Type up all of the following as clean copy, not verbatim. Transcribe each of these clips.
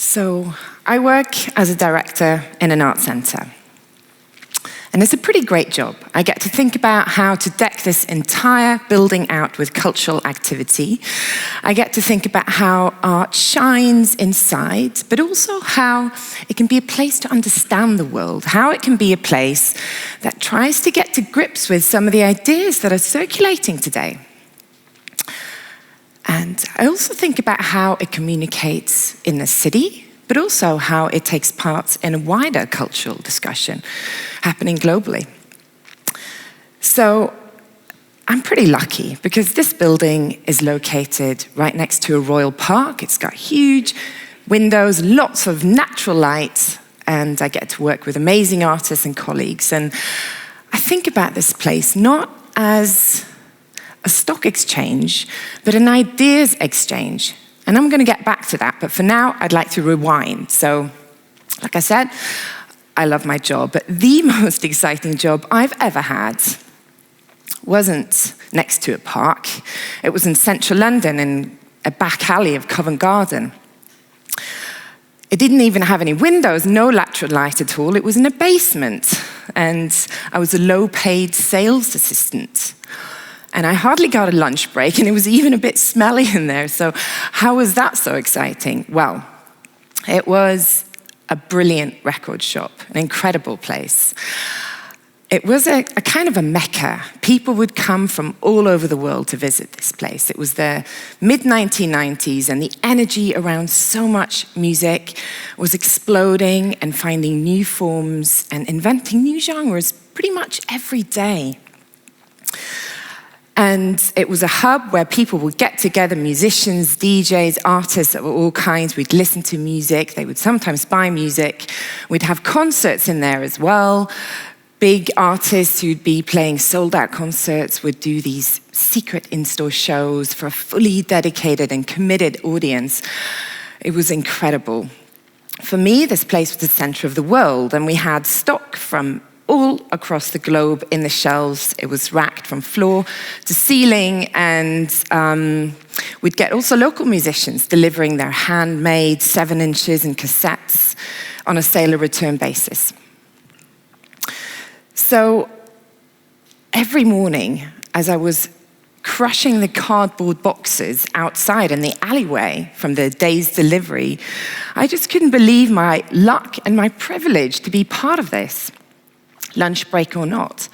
So I work as a director in an art centre. And it's a pretty great job. I get to think about how to deck this entire building out with cultural activity. I get to think about how art shines inside, but also how it can be a place to understand the world, how it can be a place that tries to get to grips with some of the ideas that are circulating today. And I also think about how it communicates in the city, but also how it takes part in a wider cultural discussion happening globally. So I'm pretty lucky because this building is located right next to a royal park. It's got huge windows, lots of natural light, and I get to work with amazing artists and colleagues. And I think about this place not as a stock exchange, but an ideas exchange. And I'm going to get back to that, but for now, I'd like to rewind. So, like I said, I love my job, but the most exciting job I've ever had wasn't next to a park. It was in central London, in a back alley of Covent Garden. It didn't even have any windows, no lateral light at all. It was in a basement, and I was a low-paid sales assistant. And I hardly got a lunch break, and it was even a bit smelly in there. So how was that so exciting? Well, it was a brilliant record shop, an incredible place. It was a kind of a mecca. People would come from all over the world to visit this place. It was the mid-1990s, and the energy around so much music was exploding and finding new forms and inventing new genres pretty much every day. And it was a hub where people would get together, musicians, DJs, artists of all kinds. We'd listen to music. They would sometimes buy music. We'd have concerts in there as well. Big artists who'd be playing sold-out concerts would do these secret in-store shows for a fully dedicated and committed audience. It was incredible. For me, this place was the center of the world, and we had stock from all across the globe in the shelves. It was racked from floor to ceiling, and we'd get also local musicians delivering their handmade 7 inches and cassettes on a sale or return basis. So every morning, as I was crushing the cardboard boxes outside in the alleyway from the day's delivery, I just couldn't believe my luck and my privilege to be part of this, lunch break or not.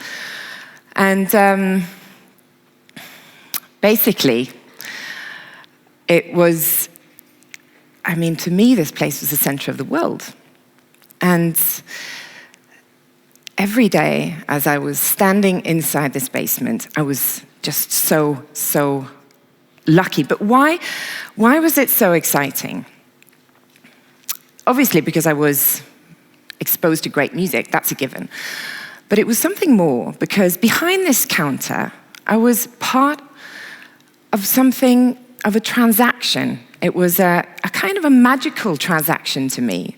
And basically, it was, to me, this place was the center of the world. And every day, as I was standing inside this basement, I was just so lucky. But why was it so exciting? Obviously, because I was exposed to great music, that's a given. But it was something more, because behind this counter, I was part of something of a transaction. It was a kind of a magical transaction to me,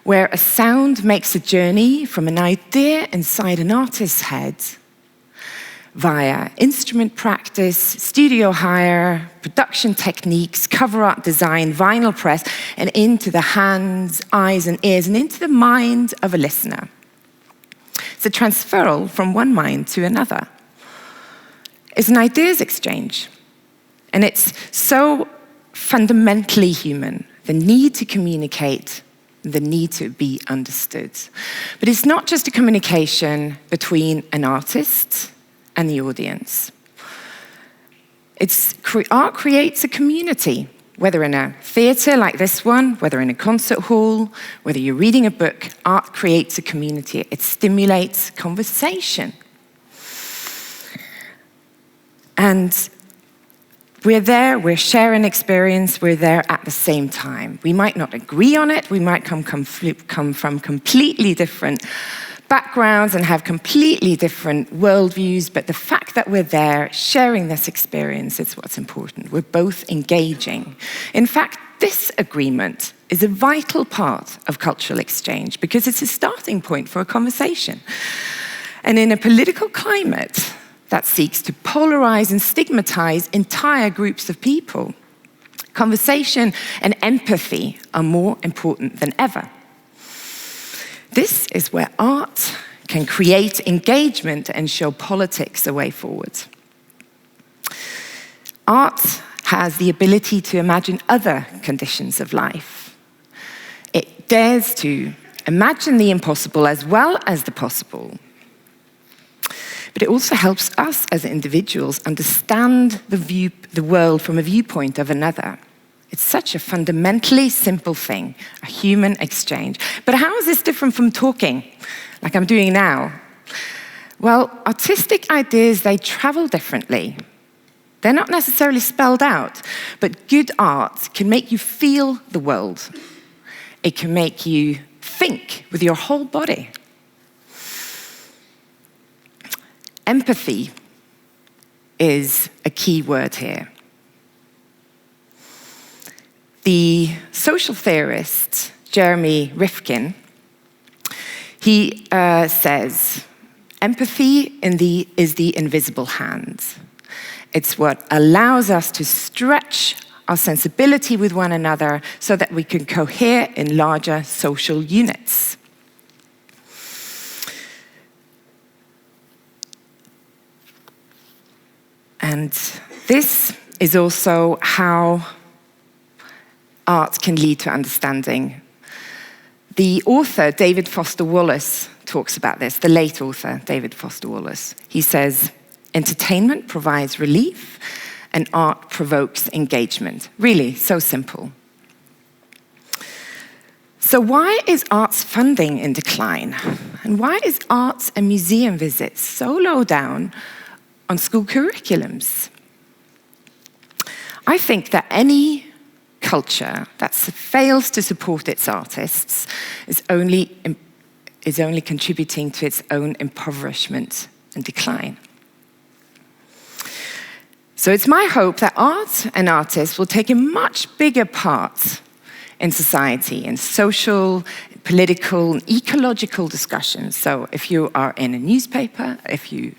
where a sound makes a journey from an idea inside an artist's head via instrument practice, studio hire, production techniques, cover art design, vinyl press, and into the hands, eyes, and ears, and into the mind of a listener. It's a transferal from one mind to another. It's an ideas exchange. And it's so fundamentally human, the need to communicate, the need to be understood. But it's not just a communication between an artist and the audience. Art creates a community, whether in a theater like this one, whether in a concert hall, whether you're reading a book, art creates a community. It stimulates conversation. And we're there, we're sharing experience, we're there at the same time. We might not agree on it, we might come from completely different backgrounds and have completely different worldviews, but the fact that we're there sharing this experience is what's important. We're both engaging. In fact, this agreement is a vital part of cultural exchange because it's a starting point for a conversation. And in a political climate that seeks to polarize and stigmatize entire groups of people, Conversation and empathy are more important than ever. This is where art can create engagement and show politics a way forward. Art has the ability to imagine other conditions of life. It dares to imagine the impossible as well as the possible. But it also helps us as individuals understand the world from a viewpoint of another. It's such a fundamentally simple thing, a human exchange. But how is this different from talking, like I'm doing now? Well, artistic ideas, they travel differently. They're not necessarily spelled out, but good art can make you feel the world. It can make you think with your whole body. Empathy is a key word here. The social theorist Jeremy Rifkin, he says, empathy is the invisible hand. It's what allows us to stretch our sensibility with one another so that we can cohere in larger social units. And this is also how art can lead to understanding. The author, David Foster Wallace, talks about this, the late author, David Foster Wallace. He says, entertainment provides relief and art provokes engagement. Really, so simple. So why is arts funding in decline? And why is arts and museum visits so low down on school curriculums? I think that any culture that fails to support its artists is only contributing to its own impoverishment and decline. So it's my hope that art and artists will take a much bigger part in society, in social, political, and ecological discussions. So if you are in a newspaper, if you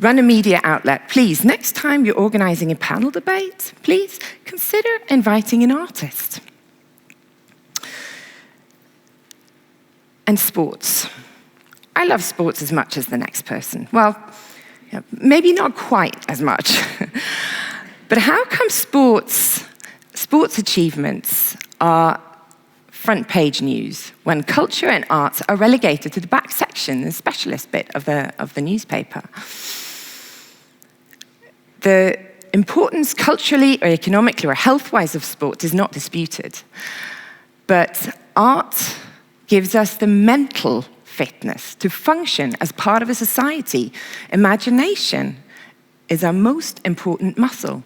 run a media outlet, please, next time you're organizing a panel debate, please consider inviting an artist. And sports. I love sports as much as the next person. Well, maybe not quite as much. But how come sports achievements are front page news when culture and arts are relegated to the back section, the specialist bit of the newspaper? The importance culturally or economically or health-wise of sport is not disputed. But art gives us the mental fitness to function as part of a society. Imagination is our most important muscle.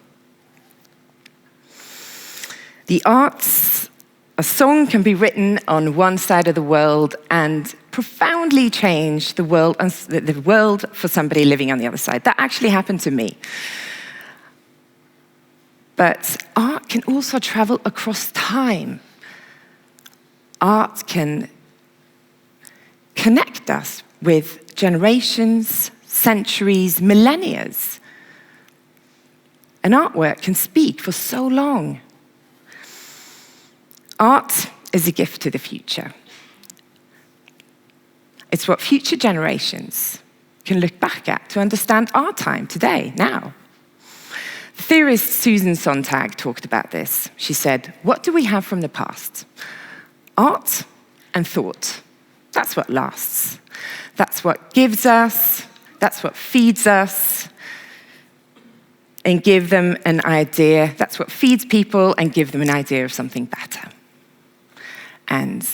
The arts, a song can be written on one side of the world and profoundly change the world for somebody living on the other side. That actually happened to me. But art can also travel across time. Art can connect us with generations, centuries, millennia. An artwork can speak for so long. Art is a gift to the future. It's what future generations can look back at to understand our time today, now. The theorist Susan Sontag talked about this. She said, what do we have from the past? Art and thought. That's what lasts. That's what gives us, that's what feeds us, and give them an idea. That's what feeds people and give them an idea of something better. And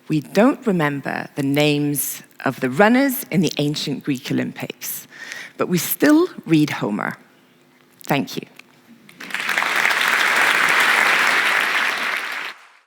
we don't remember the names of the runners in the ancient Greek Olympics, but we still read Homer. Thank you.